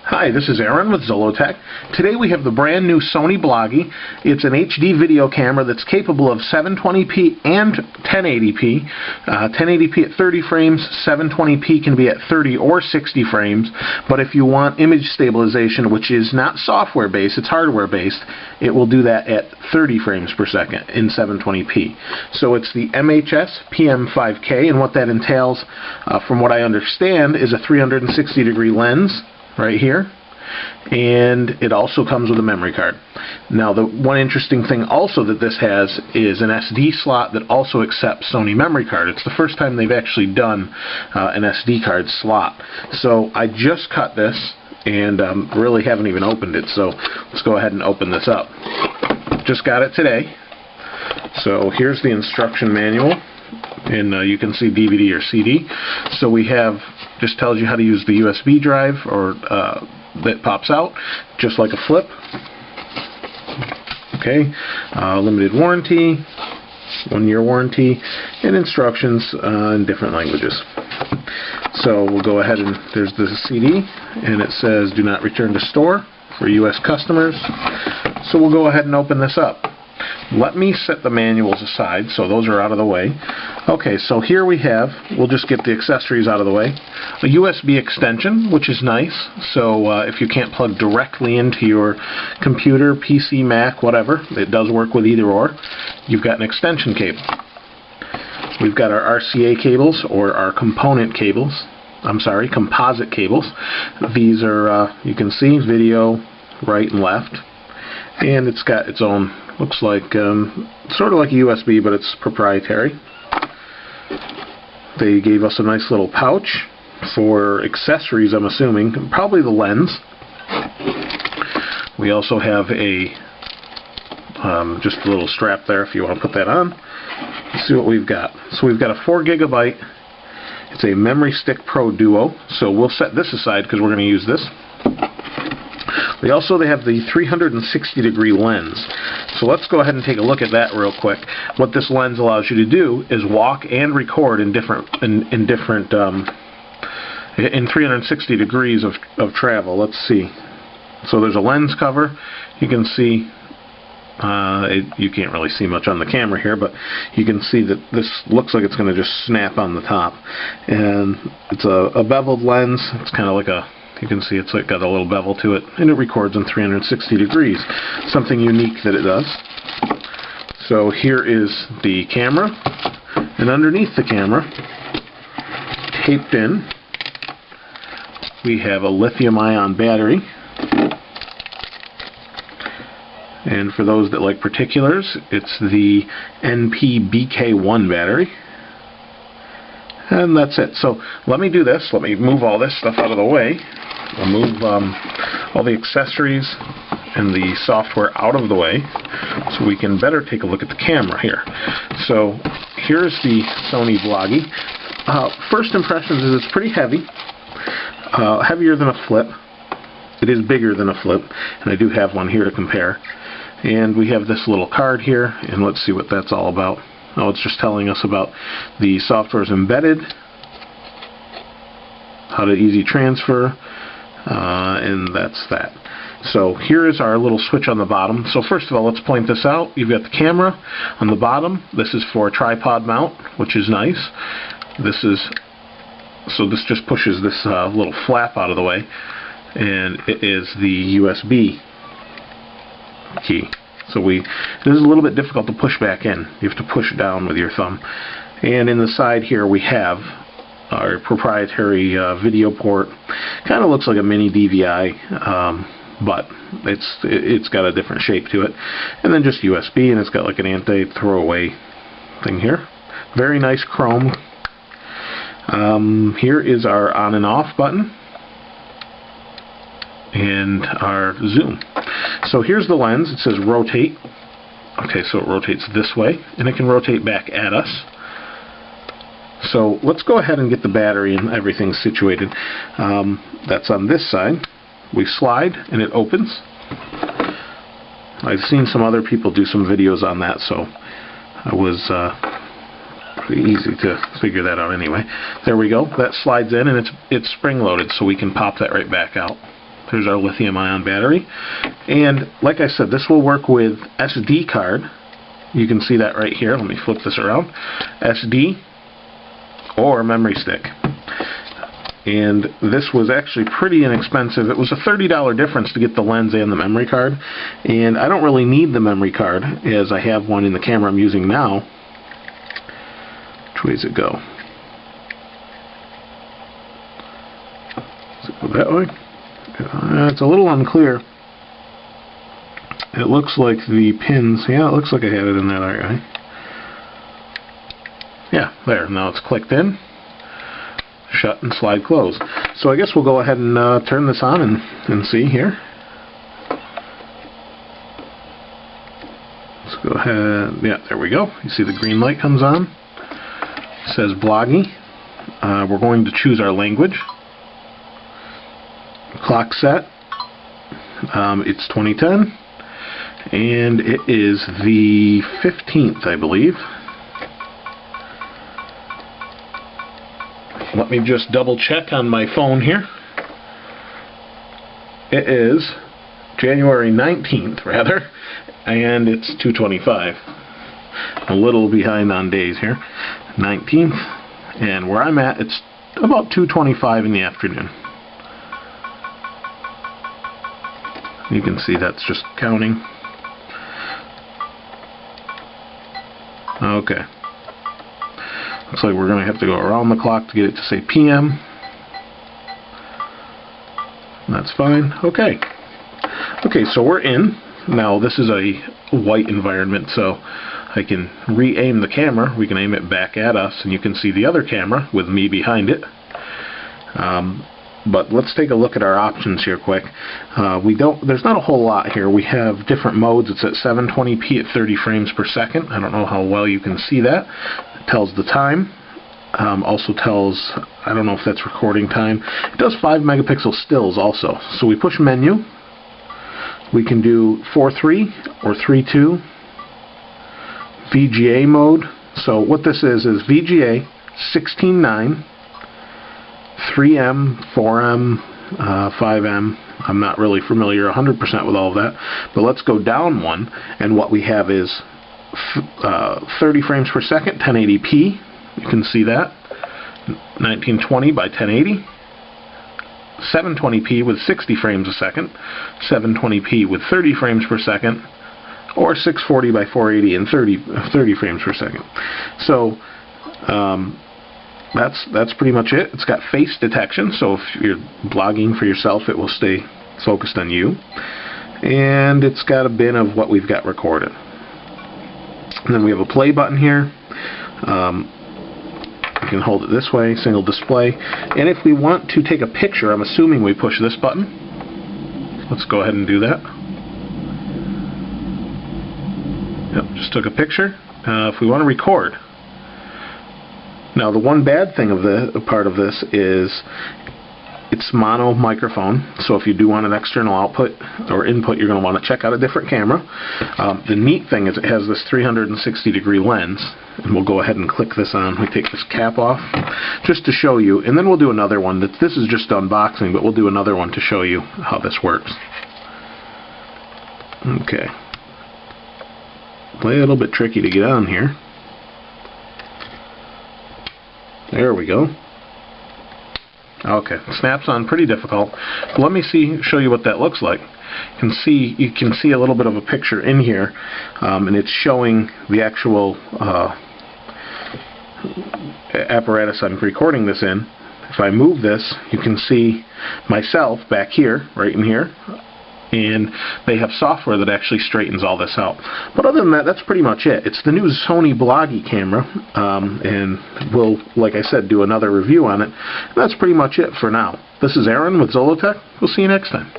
Hi, this is Aaron with Zollotech. Today we have the brand new Sony Bloggie. It's an HD video camera that's capable of 720p and 1080p. 1080p at 30 frames, 720p can be at 30 or 60 frames, but if you want image stabilization, which is not software-based, it's hardware-based, it will do that at 30 frames per second in 720p. So it's the MHS-PM5, and what that entails, from what I understand, is a 360-degree lens right here, and it also comes with a memory card. Now, the one interesting thing also that this has is an SD slot that also accepts Sony memory card. It's the first time they've actually done an SD card slot. So I just cut this and really haven't even opened it, so let's go ahead and open this up. Just got it today. So here's the instruction manual, and you can see DVD or CD. So we have, just tells you how to use the USB drive, or that pops out just like a flip. Okay, limited warranty, 1-year warranty, and instructions in different languages. So we'll go ahead, and there's the CD, and it says do not return to store for US customers. So we'll go ahead and open this up. Let me set the manuals aside, so those are out of the way. Okay, so here we have, we'll just get the accessories out of the way. A USB extension, which is nice, so if you can't plug directly into your computer, PC, Mac, whatever, it does work with either or. You've got an extension cable. We've got our RCA cables, or our component cables. I'm sorry, composite cables. These are, you can see, video, right and left. And it's got its own, looks like, sort of like a USB, but it's proprietary. They gave us a nice little pouch for accessories, I'm assuming, probably the lens. We also have a, just a little strap there if you want to put that on. Let's see what we've got. So we've got a 4 GB. It's a Memory Stick Pro Duo, so we'll set this aside because we're going to use this. They have the 360-degree lens. So let's go ahead and take a look at that real quick. What this lens allows you to do is walk and record in 360 degrees of travel. Let's see. So there's a lens cover. You can see, you can't really see much on the camera here, but you can see that this looks like it's going to just snap on the top. And it's a beveled lens. It's kind of like a, you can see it's like got a little bevel to it, and it records in 360 degrees. Something unique that it does. So here is the camera, and underneath the camera, taped in, we have a lithium-ion battery. And for those that like particulars, it's the NP-BK1 battery. And that's it. So let me do this. Let me move all this stuff out of the way. We'll move all the accessories and the software out of the way so we can better take a look at the camera here. So here's the Sony Bloggie. First impressions is it's pretty heavy. Heavier than a flip. It is bigger than a flip, and I do have one here to compare. And we have this little card here, and let's see what that's all about. Oh, it's just telling us about the software's embedded, how to easy transfer, and that's that. So here is our little switch on the bottom. So first of all, let's point this out. You've got the camera on the bottom. This is for tripod mount, which is nice. This is, so this just pushes this little flap out of the way, and it is the USB key. So this is a little bit difficult to push back in. You have to push down with your thumb. And in the side here we have our proprietary video port. Kind of looks like a mini DVI, but it's got a different shape to it. And then just USB, and it's got like an anti-throwaway thing here. Very nice chrome. Here is our on and off button, and our zoom. So here's the lens. It says rotate. Okay, so it rotates this way, and it can rotate back at us. So let's go ahead and get the battery and everything situated. That's on this side. We slide, and it opens. I've seen some other people do some videos on that, so I was Pretty easy to figure that out anyway. There we go. That slides in, and it's spring-loaded, so we can pop that right back out. There's our lithium-ion battery. And like I said, this will work with SD card. You can see that right here. Let me flip this around. SD or memory stick. And this was actually pretty inexpensive. It was a $30 difference to get the lens and the memory card. And I don't really need the memory card, as I have one in the camera I'm using now. Which way does it go? Does it go that way? It's a little unclear. It looks like the pins, yeah, it looks like I had it in there that way. Yeah, there. Now it's clicked in. Shut and slide close. So I guess we'll go ahead and turn this on and see here. Let's go ahead. Yeah, there we go. You see the green light comes on. It says Bloggie. We're going to choose our language. Clock set. It's 2010. And it is the 15th, I believe. Let me just double check on my phone here. It is January 19th, rather, and it's 2:25. A little behind on days here. 19th, and where I'm at, it's about 2:25 in the afternoon. You can see that's just counting. Okay. Looks like we're going to have to go around the clock to get it to say PM. That's fine. Okay. Okay, so we're in. Now this is a white environment, so I can re-aim the camera. We can aim it back at us, and you can see the other camera with me behind it. But let's take a look at our options here quick. There's not a whole lot here. We have different modes. It's at 720p at 30 frames per second. I don't know how well you can see that. It tells the time. Also tells, I don't know if that's recording time. It does 5 megapixel stills also. So we push menu. We can do 4:3 or 3:2. VGA mode. So what this is VGA 16:9. 3M, 4M, 5M. I'm not really familiar 100% with all of that, but let's go down one, and what we have is 30 frames per second, 1080p. You can see that. 1920 by 1080. 720p with 60 frames a second. 720p with 30 frames per second. Or 640 by 480 and 30 frames per second. So, that's pretty much it. It's got face detection, so if you're blogging for yourself, it will stay focused on you. And it's got a bin of what we've got recorded. And then we have a play button here. You can hold it this way, single display. And if we want to take a picture, I'm assuming we push this button. Let's go ahead and do that. Yep, just took a picture. If we want to record. Now the one bad thing of the part of this is it's mono microphone, so if you do want an external output or input, you're going to want to check out a different camera. The neat thing is it has this 360-degree lens, and we'll go ahead and click this on. We take this cap off just to show you, and then we'll do another one. This is just unboxing, but we'll do another one to show you how this works. Okay. A little bit tricky to get on here. There we go. Okay, snaps on pretty difficult. Let me show you what that looks like. You can see a little bit of a picture in here, and it's showing the actual apparatus I'm recording this in. If I move this, you can see myself back here, right in here. And they have software that actually straightens all this out. But other than that, that's pretty much it. It's the new Sony Bloggie camera, and we'll, like I said, do another review on it. And that's pretty much it for now. This is Aaron with Zollotech. We'll see you next time.